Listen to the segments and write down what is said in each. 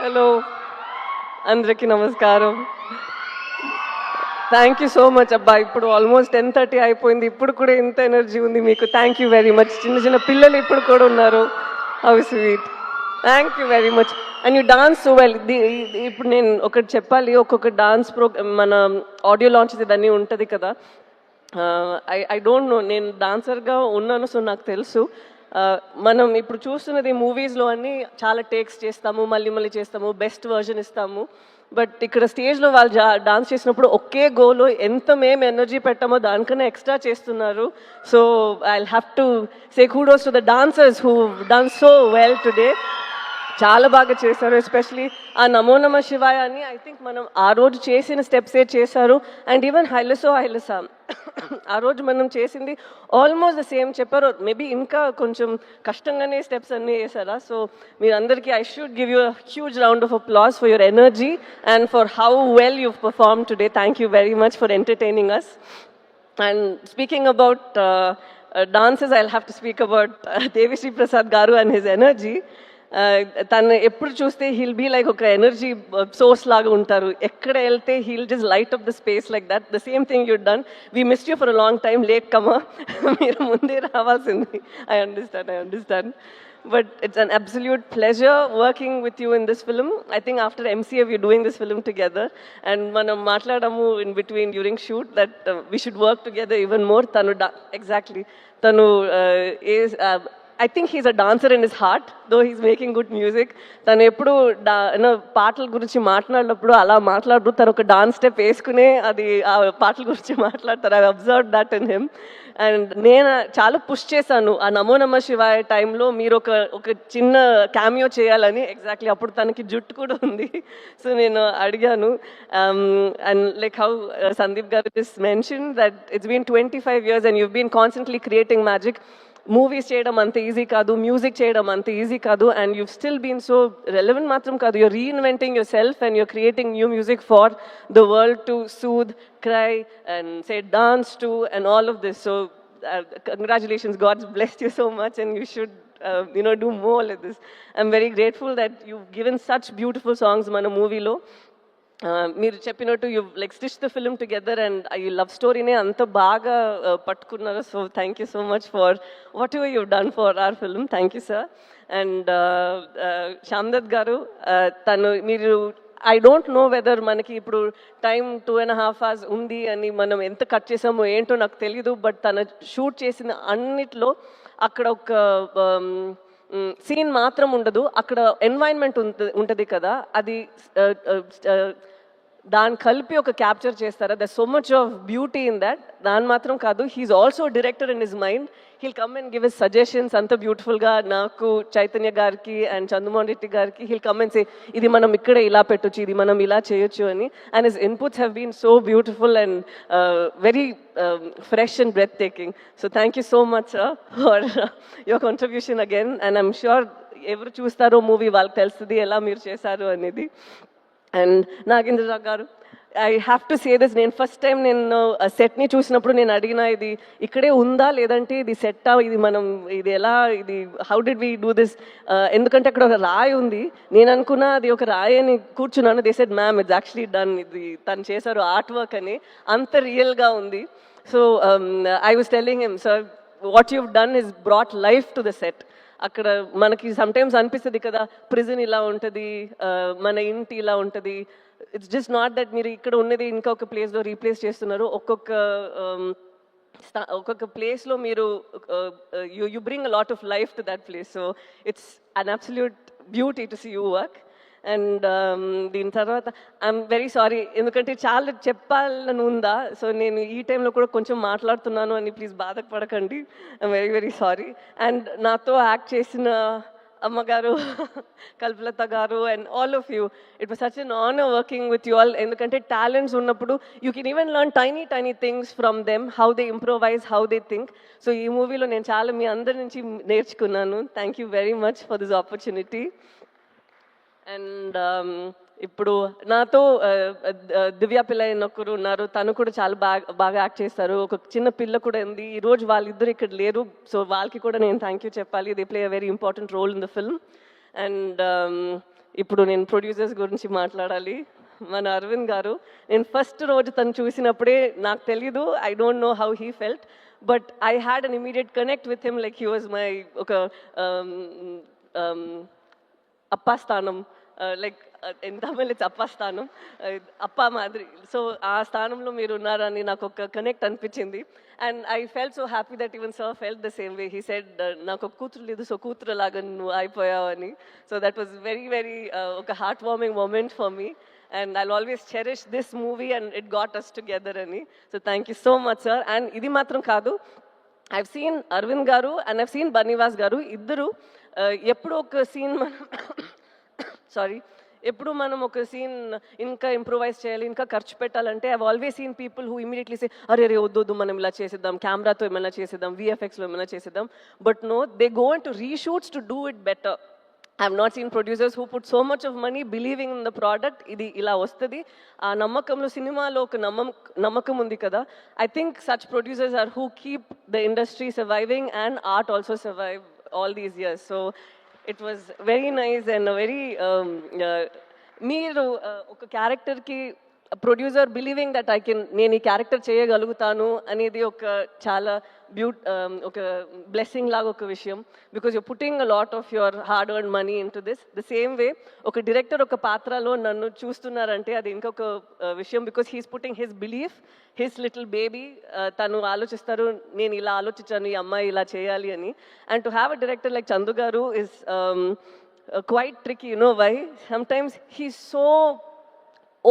Hello అందరికీ నమస్కారం. Thank you so much అబ్బా. ఇప్పుడు ఆల్మోస్ట్ 10:30 అయిపోయింది, ఇప్పుడు కూడా ఇంత ఎనర్జీ ఉంది మీకు. Thank you very much. చిన్న చిన్న పిల్లలు ఇప్పుడు కూడా ఉన్నారు. How sweet. Thank you very much. And you dance so well. ఇప్పుడు నేను ఒకటి చెప్పాలి, ఒక్కొక్క డాన్స్ మన ఆడియో లాంచ్ ఇదన్నీ ఉంటుంది కదా. ఐ డోంట్ నో, నేను డాన్సర్గా ఉన్నాను, సో నాకు తెలుసు. మనం ఇప్పుడు చూస్తున్నది మూవీస్లో అన్నీ చాలా టేక్స్ చేస్తాము, మళ్ళీ మళ్ళీ చేస్తాము, బెస్ట్ వర్జన్ ఇస్తాము. బట్ ఇక్కడ స్టేజ్లో వాళ్ళు డాన్స్ చేసినప్పుడు ఒకే గోలో ఎంత మేము ఎనర్జీ పెట్టామో దానికన్నా ఎక్స్ట్రా చేస్తున్నారు. So I have to say kudos to the dancers who done so well today. చాలా బాగా చేశారు. ఎస్పెషలీ ఆ నమో నమ శివాయ అని ఐ థింక్ మనం ఆ రోజు చేసిన స్టెప్సే చేశారు. అండ్ ఈవెన్ హైలసా ఆ రోజు మనం చేసింది ఆల్మోస్ట్ ద సేమ్ చెప్పారు. మేబీ ఇంకా కొంచెం కష్టంగానే స్టెప్స్ అన్నీ వేసారా. సో మీరందరికీ I should give you huge round of applause for your energy and for how well you perform today. Thank you very much for entertaining us. And speaking about dances, I'll have to speak about Devi Prasad Garu and his energy. తను ఎప్పుడు చూస్తే he'll be like ఒక energy source లాగా ఉంటారు. ఎక్కడ వెళ్తే he'll just light up the space like that. The same thing you done. We missed you for a long time. Late కమా, మీరు ముందే రావాల్సింది. I understand. But it's an absolute pleasure working with you in this film. I think after MCA we're doing this film together, and manam matladamu in between during shoot that we should work together even more. Tanu is I think he's a dancer in his heart, though he's making good music. తను ఎప్పుడు పాటల గురించి మాట్లాడినప్పుడు అలా మాట్లాడు, తను ఒక dance step వేసుకునే అది ఆ పాటల గురించి మాట్లాడతారు. I observe that in him. And నేను చాలా పుష్ చేశాను ఆ నమో నమ శివాయ టైంలో మీరు ఒక చిన్న క్యామియో చేయాలని. ఎగ్జాక్ట్లీ అప్పుడు తనకి జుట్టు కూడా ఉంది. సో నేను అడిగాను. And like how Sandeep garu this mention that it's been 25 years and you've been constantly creating magic. Movies చేయడం అంత ఈజీ కాదు, మ్యూజిక్ చేయడం అంత ఈజీ కాదు. And you still been so relevant మాత్రం కాదు, you're reinventing yourself and you're creating new music for the world to soothe, cry and say dance to and all of this. So congratulations, God's blessed you so much and you should do more like this. I'm very grateful that you've given such beautiful songs mana movie lo. మీరు చెప్పినట్టు you like stitch the film together and ఈ love స్టోరీనే అంత బాగా పట్టుకున్నారు. So thank you so much for whatever you done for our film. Thank you sir. And Shamdat గారు, మీరు I don't know whether మనకి ఇప్పుడు టైం 2.5 hours ఉంది అని మనం ఎంత కట్ చేసామో ఏంటో నాకు తెలీదు. బట్ తను షూట్ చేసిన అన్నిట్లో అక్కడ ఒక సీన్ మాత్రం ఉండదు, అక్కడ ఎన్వైరన్మెంట్ ఉంటుంది కదా, అది దాన్ని కలిపి ఒక క్యాప్చర్ చేస్తారా. There so much of beauty in that. దాని మాత్రం కాదు, he's also director in his mind. He'll come and give his suggestions అంత బ్యూటిఫుల్గా. నాకు చైతన్య గారికి అండ్ చంద్రమోహన్ రెడ్డి గారికి హీల్ కమ్ అండ్ సే ఇది మనం ఇక్కడే ఇలా పెట్టొచ్చు, ఇది మనం ఇలా చేయొచ్చు అని. And his inputs have been so beautiful and very fresh and breathtaking. So thank you so much sir for your contribution again. And I'm sure ఎవరు చూస్తారో మూవీ వాళ్ళకి తెలుస్తుంది ఎలా మీరు చేశారు అనేది. అండ్ నాగేంద్ర గారు, I have to say this. నేను ఫస్ట్ టైం నేను సెట్ని చూసినప్పుడు నేను అడిగిన, ఇది ఇక్కడే ఉందా లేదంటే ఇది సెట్టా, ఇది ఎలా, ఇది how did we do this, ఎందుకంటే అక్కడ ఒక రాయి ఉంది. నేను అనుకున్నా అది ఒక రాయి అని కూర్చున్నాను. They said ma'am it's actually done, ఇది తను చేశారు ఆర్ట్ వర్క్ అని. అంత రియల్గా ఉంది. So I was telling him, sir what you've done is brought life to the set. అక్కడ మనకి సమ్టైమ్స్ అనిపిస్తుంది కదా, ప్రిజన్ ఇలా ఉంటుంది, మన ఇంటి ఇలా ఉంటుంది. ఇట్స్ జస్ట్ నాట్ దట్ మీరు ఇక్కడ ఉన్నది ఇంకొక ప్లేస్లో రీప్లేస్ చేస్తున్నారు. ఒక్కొక్క ప్లేస్లో మీరు you bring a lot of life to that place. So it's an absolute beauty to see you work. And దీని తర్వాత ఐఎమ్ వెరీ సారీ, ఎందుకంటే చాలా చెప్పాలని ఉందా. సో నేను ఈ టైంలో కూడా కొంచెం మాట్లాడుతున్నాను అని ప్లీజ్ బాధపడకండి. I'm very very sorry. And నాతో యాక్ట్ చేసిన అమ్మగారు, కల్పలత గారు and all of you, it was such N honour working with you all. ఎందుకంటే టాలెంట్స్ ఉన్నప్పుడు you can even learn tiny things from them, how they improvise, how they think. So ఈ మూవీలో నేను చాలా మీ అందరి నుంచి నేర్చుకున్నాను. Thank you very much for this opportunity. And ఇప్పుడు నాతో దివ్య పిల్ల ఒకరు ఉన్నారు, తను కూడా చాలా బాగా యాక్ట్ చేస్తారు. ఒక చిన్న పిల్ల కూడా ఉంది. ఈరోజు వాళ్ళిద్దరు ఇక్కడ లేరు, సో వాళ్ళకి కూడా నేను థ్యాంక్ యూ చెప్పాలి. They play a very important role in the film. And ఇప్పుడు నేను ప్రొడ్యూసర్స్ గురించి మాట్లాడాలి. మన అరవింద్ గారు, నేను ఫస్ట్ రోజు తను చూసినప్పుడే నాకు తెలీదు, I don't know how he felt, but I had an immediate connect with him, like he was my ఒక అప్పా స్థానం, లైక్ ఇన్ తమిళ్ ఇట్స్ అప్పా స్థానం, అప్పా మాదిరి. సో ఆ స్థానంలో మీరు ఉన్నారని నాకు ఒక కనెక్ట్ అనిపించింది. And I felt so happy that even sir felt the same way. He said నాకు ఒక కూతురు లేదు, సో కూతురు లాగా నువ్వు అయిపోయావని. So that was very very ఒక heart warming moment for me. And I'll always cherish this movie and it got us together ani. So thank you so much, sir. And idi matram kaadu, I've seen Arvind garu and I've seen Banivas garu iddaru eppudu oka scene manam sorry, ఎప్పుడు మనం ఒక scene ఇంకా improvise చేయాలి, ఇంకా ఖర్చు పెట్టాలంటే I always seen people who immediately say అరే రే వద్దు మనం ఇలా చేసేద్దాం, కెమెరాతో ఏమైనా చేసేద్దాం, విఎఫ్ఎక్స్లో ఏమైనా చేసేద్దాం. But no, they go into reshoots to do it better. I have not seen producers who put so much of money believing in the product. Idi ila vastadi aa nammakamlo cinema-lo oka nammakam undi kada. I think such producers are who keep the industry surviving and art also survive all these years. So it was very nice and a very meeru oka character ki producer believing that I can నేను ఈ character చేయగలుగుతాను అనేది ఒక చాలా ఒక blessing లాగా ఒక విషయం. Because you putting a lot of your hard earn money in to this. The same వే ఒక డైరెక్టర్ ఒక పాత్రలో నన్ను చూస్తున్నారంటే అది ఇంకొక విషయం. Because he's putting his belief, his little baby. తను ఆలోచిస్తారు నేను ఇలా ఆలోచించాను, ఈ అమ్మాయి ఇలా చేయాలి అని. And to have a director like Chandu గారు is quite tricky, you know why? Sometimes he's so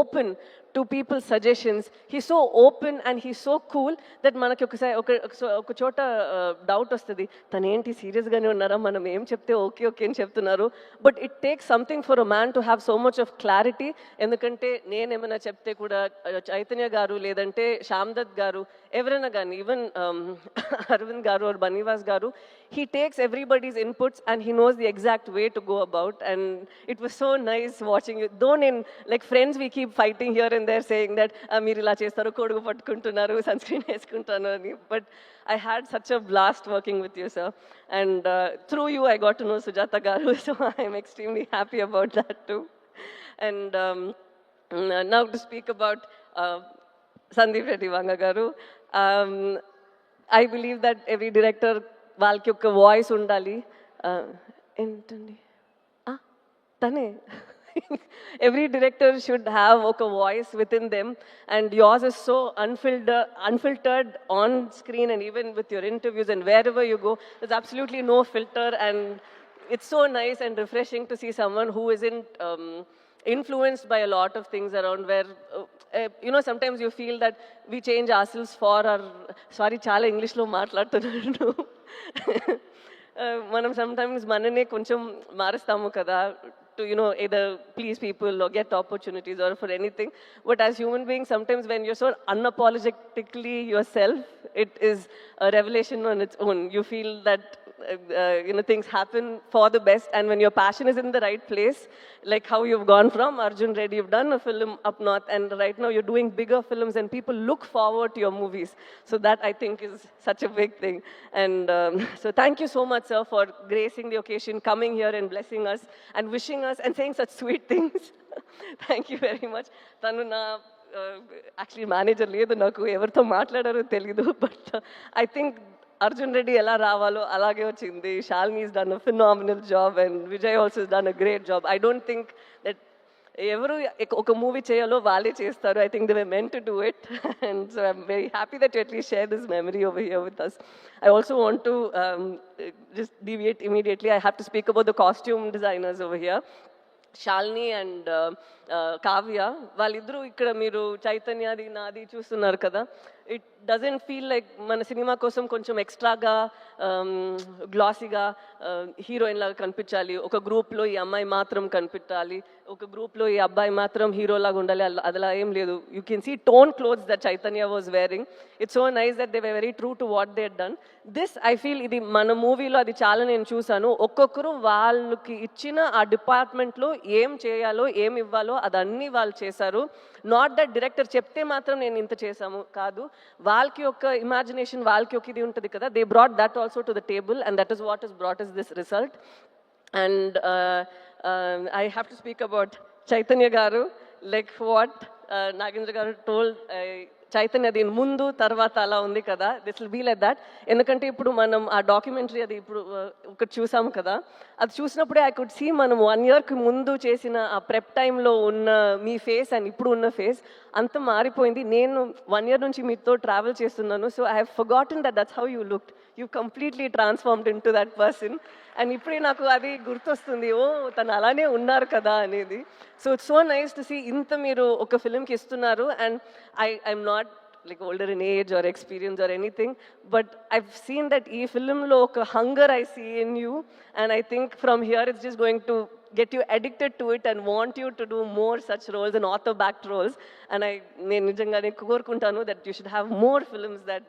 open to people's suggestions. He's so open and he's so cool that manaki oka chota doubt ostadi, tanu enti serious gaane unnara, manam em chepte okay okay ani cheptunnaru. But it takes something for a man to have so much of clarity. Endukante nenu emana chepte kuda Chaitanya garu ledante Shamdad garu ఎవరైనా కానీ, even Arvind గారు or Banivas garu, he takes everybody's inputs and he knows the exact way to go about. And it was so nice watching you. Though in like friends we keep fighting here and there saying that మీరు ఇలా చేస్తారు, కొడుకు పట్టుకుంటున్నారు, sun screen వేసుకుంటాను అని. But I had such a blast working with you, sir. And through you I got to know Sujata garu, so I am extremely happy about that too. And now to speak about Sandeep Reddy Vanga garu, I believe that every director వాళ్ళకి ఒక voice ఉండాలి. ఏంటండి తనే every director should have a voice within them, and yours is so unfiltered on screen and even with your interviews and wherever you go, there's absolutely no filter. And it's so nice and refreshing to see someone who isn't influenced by a lot of things around, where you know, sometimes you feel that we change ourselves for our sorry chala English lo maatladutunnaru manam sometimes manane koncham marustamu kada to, you know, either please people or get opportunities or for anything. But as human beings, sometimes when you're so unapologetically yourself, it is a revelation on its own. You feel that you know, things happen for the best, and when your passion is in the right place, like how you've gone from Arjun Reddy, you've done a film up north, and right now you're doing bigger films and people look forward to your movies. So that I think is such a big thing. And so thank you so much, sir, for gracing the occasion, coming here and blessing us and wishing us and saying such sweet things. Thank you very much. Tanu na actually manager ledu naku evartho maatladaro telidu, but I think Arjun Reddy ela ravalo alage vachindi. Shalini has done a phenomenal job and Vijay also has done a great job. I don't think that ఎవరు ఒక movie చేయాలో వాళ్ళే చేస్తారు. I think they were meant to do it. And so I'm very happy that you at least share this memory over here with us. I also want to just deviate immediately. I have to speak about the costume designers over here. Shalini and Kavya వాళ్ళిద్దరూ ఇక్కడ మీరు చైతన్యది నాది చూస్తున్నారు కదా. It doesn't feel like మన cinema కోసం కొంచెం ఎక్స్ట్రాగా గ్లాసీగా హీరోయిన్ లాగా కనిపించాలి, ఒక గ్రూప్లో ఈ అమ్మాయి మాత్రం కనిపించాలి, ఒక గ్రూప్లో ఈ అబ్బాయి మాత్రం హీరోలాగా ఉండాలి, అలా ఏం లేదు. You can see tone clothes that Chaitanya was wearing. It's so nice that they were very true to what they had done. This I feel ఇది మన మూవీలో అది చాలా నేను చూసాను. ఒక్కొక్కరు వాళ్ళకి ఇచ్చిన ఆ డిపార్ట్మెంట్లో ఏం చేయాలో ఏం ఇవ్వాలో అదన్నీ వాళ్ళు చేశారు. నాట్ దట్ డైరెక్టర్ చెప్తే మాత్రం నేను ఇంత చేశాము కాదు, వాళ్ళకి ఒక ఇమాజినేషన్, వాళ్ళకి ఒక ఇది ఉంటుంది కదా. They brought that also to the table, and that is what is brought is this result. And I have to speak about Chaitanya Garu, like what Nagendra Garu told. Chaitanya దీని ముందు తర్వాత అలా ఉంది కదా, this will be like that. ఎందుకంటే ఇప్పుడు మనం ఆ డాక్యుమెంటరీ అది ఇప్పుడు ఒకటి చూసాము కదా, అది చూసినప్పుడే ఐ కుడ్ సీ మనం 1 yearకి ముందు చేసిన ఆ ప్రెప్ టైంలో ఉన్న మీ ఫేస్ అండ్ ఇప్పుడు ఉన్న ఫేస్ అంత మారిపోయింది. నేను 1 year నుంచి మీతో ట్రావెల్ చేస్తున్నాను, so I have forgotten that's how you looked. You completely transformed in to that person. And ఇప్పుడే నాకు అది గుర్తొస్తుంది, ఓ తను అలానే ఉన్నారు కదా అనేది. So it's so nice to see ఇంత మీరు ఒక ఫిలింకి ఇస్తున్నారు. And I'm not like older in age or experience or anything, but I've seen that ee film lo oka hunger I see in you, and I think from here it's just going to get you addicted to it and want you to do more such roles and author backed roles. And నేను నిజంగానే కోరుకుంటాను that you should have more films that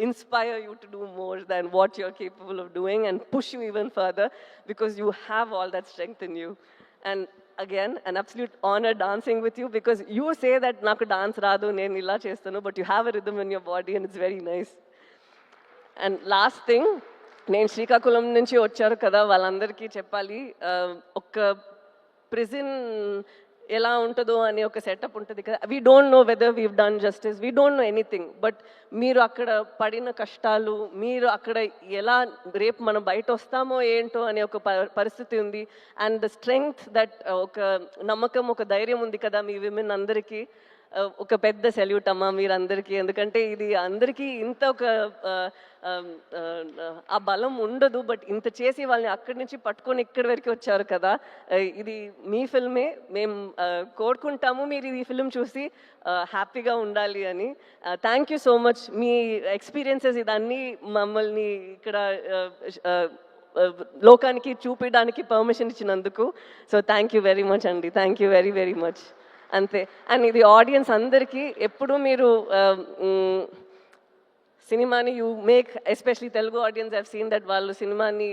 inspire you to do more than what you're capable of doing and push you even further, because you have all that strength in you. And again, an absolute honor dancing with you, because you say that naku dance raadu nenu illa chestanu, but you have a rhythm in your body and it's very nice. And last thing, నేను శ్రీకాకుళం నుంచి వచ్చారు కదా, వాళ్ళందరికీ చెప్పాలి, ఒక prison ఎలా ఉంటుందో అనే ఒక సెటప్ ఉంటుంది కదా. We don't know whether weave done justice, we don't know anything, but మీరు అక్కడ పడిన కష్టాలు, మీరు అక్కడ ఎలా రేపు మనం బయట వస్తామో ఏంటో అనే ఒక పరిస్థితి ఉంది. అండ్ ద స్ట్రెంగ్త్ దట్, ఒక నమ్మకం, ఒక ధైర్యం ఉంది కదా మీ విమెన్ అందరికీ. ఒక పెద్ద సెల్యూట్ అమ్మా మీరందరికీ. ఎందుకంటే ఇది అందరికీ ఇంత ఒక ఆ బలం ఉండదు, బట్ ఇంత చేసి వాళ్ళని అక్కడి నుంచి పట్టుకొని ఇక్కడి వరకు వచ్చారు కదా. ఇది మీ ఫిల్మే, మేము కోరుకుంటాము మీరు ఈ ఫిల్మ్ చూసి హ్యాపీగా ఉండాలి అని. థ్యాంక్ యూ సో మచ్, మీ ఎక్స్పీరియన్సెస్ ఇదన్నీ మమ్మల్ని ఇక్కడ లోకానికి చూపించడానికి పర్మిషన్ ఇచ్చినందుకు. So thank you very much అండి, thank you very very much. అంతే. అండ్ ఇది ఆడియన్స్ అందరికీ, ఎప్పుడు మీరు సినిమాని you make, especially Telugu audience, I've seen that వాళ్ళు సినిమాని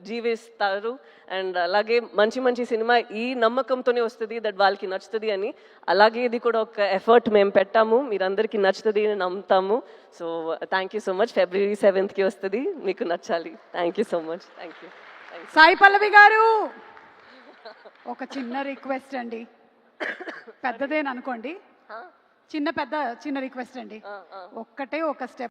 జీవిస్తారు. అండ్ అలాగే మంచి మంచి సినిమా ఈ నమ్మకంతోనే వస్తుంది దట్ వాళ్ళకి నచ్చుతుంది అని. అలాగే ఇది కూడా ఒక ఎఫర్ట్ మేము పెట్టాము, మీరందరికీ నచ్చుతుంది అని నమ్ముతాము. So thank you so much. February 7th వస్తుంది, మీకు నచ్చాలి. Thank you so much. Thank you. Sai Pallavi గారు, ఒక చిన్న రిక్వెస్ట్ అండి, పెద్దదేననుకోండి, చిన్న రిక్వెస్ట్ అండి, ఒక్కటే ఒక స్టెప్